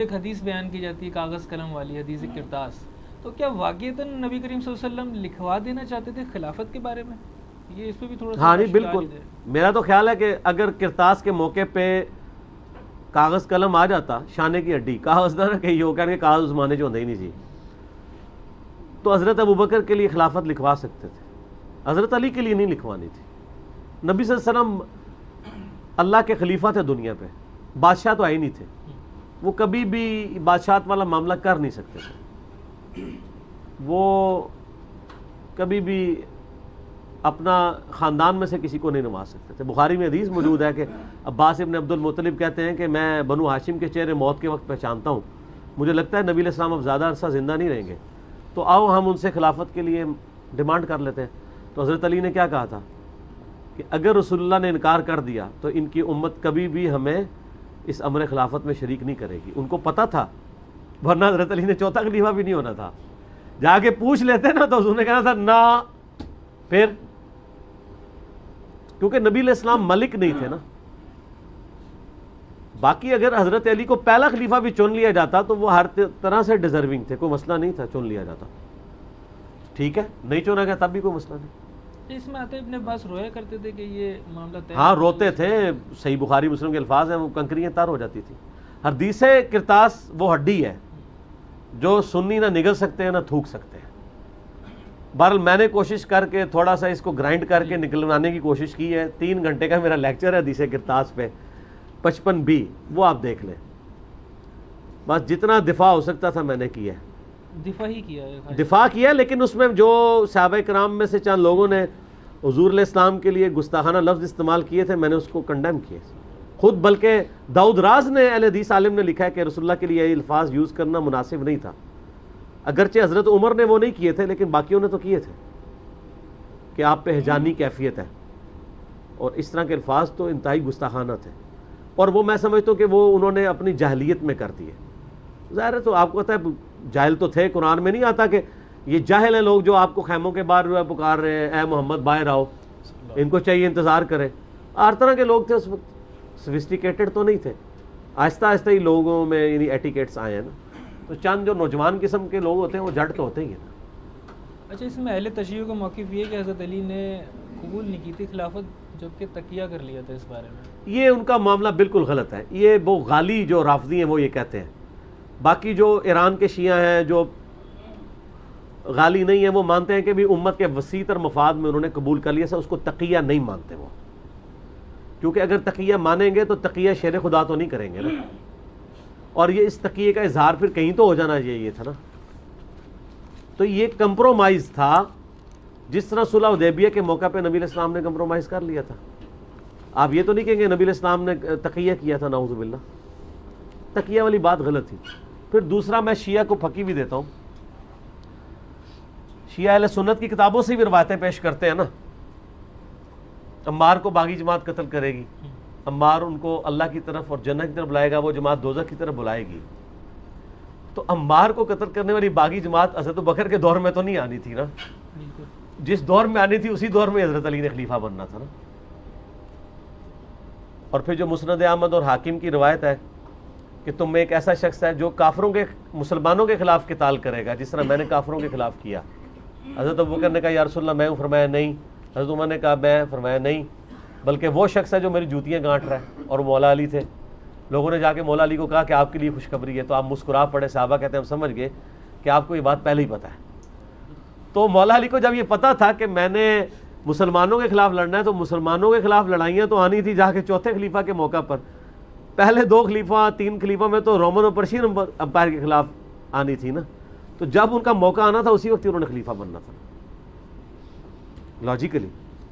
ایک حدیث بیان کی جاتی ہے کاغذ قلم والی حدیث کرتاس، تو کیا واقعتاً نبی کریم صلی اللہ علیہ وسلم لکھوا دینا چاہتے تھے خلافت کے بارے میں؟ یہ اس پہ بھی تھوڑا سا ہاں نہیں بالکل، میرا تو خیال ہے کہ اگر کرتاس کے موقع پہ کاغذ قلم آ جاتا، شانے کی ہڈی کاغذ نہ کہیں ہو کہ کاغذ اس زمانے جو ہوندے ہی نہیں سی، تو حضرت ابوبکر کے لیے خلافت لکھوا سکتے تھے، حضرت علی کے لیے نہیں لکھوانی تھی۔ نبی صلی اللہ علیہ وسلم اللہ کے خلیفہ تھے دنیا پہ، بادشاہ تو آئے نہیں تھے، وہ کبھی بھی بادشاہت والا معاملہ کر نہیں سکتے تھے، وہ کبھی بھی اپنا خاندان میں سے کسی کو نہیں نواز سکتے تھے۔ بخاری میں حدیث موجود ہے کہ عباس ابن عبد المطلب کہتے ہیں کہ میں بنو ہاشم کے چہرے موت کے وقت پہچانتا ہوں، مجھے لگتا ہے نبی علیہ السلام اب زیادہ عرصہ زندہ نہیں رہیں گے، تو آؤ ہم ان سے خلافت کے لیے ڈیمانڈ کر لیتے ہیں۔ تو حضرت علی نے کیا کہا تھا کہ اگر رسول اللہ نے انکار کر دیا تو ان کی امت کبھی بھی ہمیں اس امر خلافت میں شریک نہیں کرے گی۔ ان کو پتہ تھا، ورنہ حضرت علی نے چوتھا خلیفہ بھی نہیں ہونا تھا، جا کے پوچھ لیتے نا تو حضور نے کہا تھا نہ، پھر کیونکہ نبی علیہ السلام ملک نہیں تھے نا۔ باقی اگر حضرت علی کو پہلا خلیفہ بھی چن لیا جاتا تو وہ ہر طرح سے ڈیزرونگ تھے، کوئی مسئلہ نہیں تھا، چن لیا جاتا، ٹھیک ہے، نہیں چنا گیا تب بھی کوئی مسئلہ نہیں۔ اس میں آتے ابن عباس رویا کرتے تھے کہ یہ معاملہ طے، ہاں روتے تھے، صحیح بخاری مسلم کے الفاظ ہیں، وہ کنکریاں تار ہو جاتی تھی۔ حدیث کرتاس وہ ہڈی ہے جو سنی نہ نگل سکتے ہیں نہ تھوک سکتے ہیں۔ بہرحال میں نے کوشش کر کے تھوڑا سا اس کو گرائنڈ کر کے نکلوانے کی کوشش کی ہے، 3 گھنٹے کا میرا لیکچر ہے حدیث کرتاس پہ، 55B، وہ آپ دیکھ لیں، بس جتنا دفاع ہو سکتا تھا میں نے کیا ہے، دفاع ہی کیا ہے، دفاع کیا، لیکن اس میں جو صحابہ کرام میں سے چند لوگوں نے حضور علیہ السلام کے لیے گستاخانہ لفظ استعمال کیے تھے، میں نے اس کو کنڈیم کیا خود، بلکہ داؤد راز نے اہل حدیث عالم نے لکھا ہے کہ رسول اللہ کے لیے یہ الفاظ یوز کرنا مناسب نہیں تھا، اگرچہ حضرت عمر نے وہ نہیں کیے تھے لیکن باقیوں نے تو کیے تھے کہ آپ پہ ہجانی کیفیت ہے، اور اس طرح کے الفاظ تو انتہائی گستاخانہ تھے، اور وہ میں سمجھتا ہوں کہ وہ انہوں نے اپنی جاہلیت میں کر دیے۔ ظاہر ہے تو آپ کو پتہ ہے جاہل تو تھے، قرآن میں نہیں آتا کہ یہ جاہل ہیں لوگ جو آپ کو خیموں کے باہر پکار رہے ہیں اے محمد باہر آؤ، ان کو چاہیے انتظار کریں، ہر طرح کے لوگ تھے اس وقت، سوفسٹیکیٹڈ تو نہیں تھے، آہستہ آہستہ ہی لوگوں میں یعنی ایٹیکیٹس آئے ہیں نا، تو چند جو نوجوان قسم کے لوگ ہوتے ہیں وہ جڑ تو ہوتے ہی ہیں نا۔ اچھا، اس میں اہل تشیع کا موقف یہ کہ حضرت علی نے قبول نہیں کی تھی خلافت، جبکہ تقیہ کر لیا تھا اس بارے میں؟ یہ ان کا معاملہ بالکل غلط ہے، یہ وہ غالی جو رافضی ہیں وہ یہ کہتے ہیں، باقی جو ایران کے شیعہ ہیں جو غالی نہیں ہیں وہ مانتے ہیں کہ بھی امت کے وسیع تر مفاد میں انہوں نے قبول کر لیا، اس کو تقیہ نہیں مانتے وہ، کیونکہ اگر تقیہ مانیں گے تو تقیہ شیر خدا تو نہیں کریں گے نا، اور یہ اس تقیہ کا اظہار پھر کہیں تو ہو جانا چاہیے تھا نا۔ تو یہ کمپرومائز تھا، جس طرح صلح حدیبیہ کے موقع پہ نبی علیہ السلام نے کمپرومائز کر لیا تھا۔ آپ یہ تو نہیں کہیں گے نبی علیہ السلام نے تقیہ کیا تھا، نعوذ باللہ، تقیہ والی بات غلط تھی۔ پھر دوسرا میں شیعہ کو پھکی بھی دیتا ہوں، شیعہ اہل سنت کی کتابوں سے بھی روایتیں پیش کرتے ہیں نا، عمار کو باغی جماعت قتل کرے گی، عمار ان کو اللہ کی طرف اور جنت کی طرف بلائے گا، وہ جماعت دوزخ کی طرف بلائے گی۔ تو عمار کو قتل کرنے والی باغی جماعت حضرت بکر کے دور میں تو نہیں آنی تھی نا، جس دور میں آنی تھی اسی دور میں حضرت علی نے خلیفہ بننا تھا نا۔ اور پھر جو مسند احمد اور حاکم کی روایت ہے کہ تم میں ایک ایسا شخص ہے جو کافروں کے مسلمانوں کے خلاف قتال کرے گا جس طرح میں نے کافروں کے خلاف کیا۔ حضرت ابوبکر نے کہا یا رسول اللہ میں ہوں، فرمایا نہیں۔ حضرت عمر نے کہا میں، فرمایا نہیں، بلکہ وہ شخص ہے جو میری جوتیاں گانٹ رہا ہے، اور مولا علی تھے۔ لوگوں نے جا کے مولا علی کو کہا کہ آپ کے لیے خوشخبری ہے، تو آپ مسکرا پڑے، صحابہ کہتے ہیں ہم سمجھ گئے کہ آپ کو یہ بات پہلے ہی پتہ ہے۔ تو مولا علی کو جب یہ پتہ تھا کہ میں نے مسلمانوں کے خلاف لڑنا ہے، تو مسلمانوں کے خلاف لڑائیاں تو آنی تھی جا کے چوتھے خلیفہ کے موقع پر، پہلے 2 خلیفہ 3 خلیفہ میں تو رومن اور پرشین امپائر کے خلاف آنی تھی نا، تو جب ان کا موقع آنا تھا اسی وقت انہوں نے خلیفہ بننا تھا لاجیکلی۔